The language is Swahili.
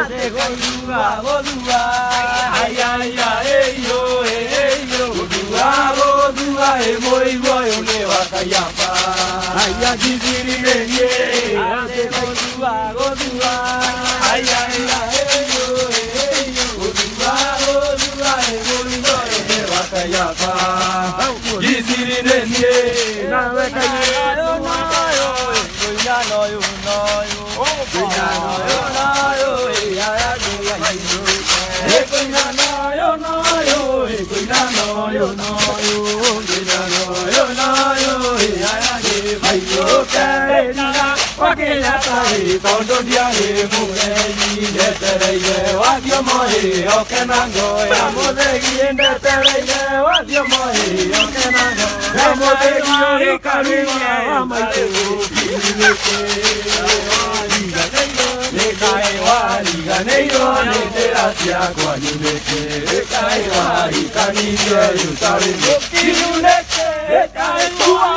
de Golua, Golua, ay, ay, ay, yo, Golua, Golua, muy guay, le va a callar, ay, ay, de Golua, Golua, ay, ay, ay, yo, Golua, Golua, muy guay, le va a callar, Giziri, na ve callar, no, no, yo, Tondo dia he mure ni de tere wa dio mo he o ke mango ya mo de gi de tere wa dio mo he o ke mango ya mo de gi o ka ri wa ma te o ki ni ke le kai wa li ga nei ro ne te ra sia kwa ni ne ke le kai wa ri ka ni ye yu sa ri ki nu ne ke le kai wa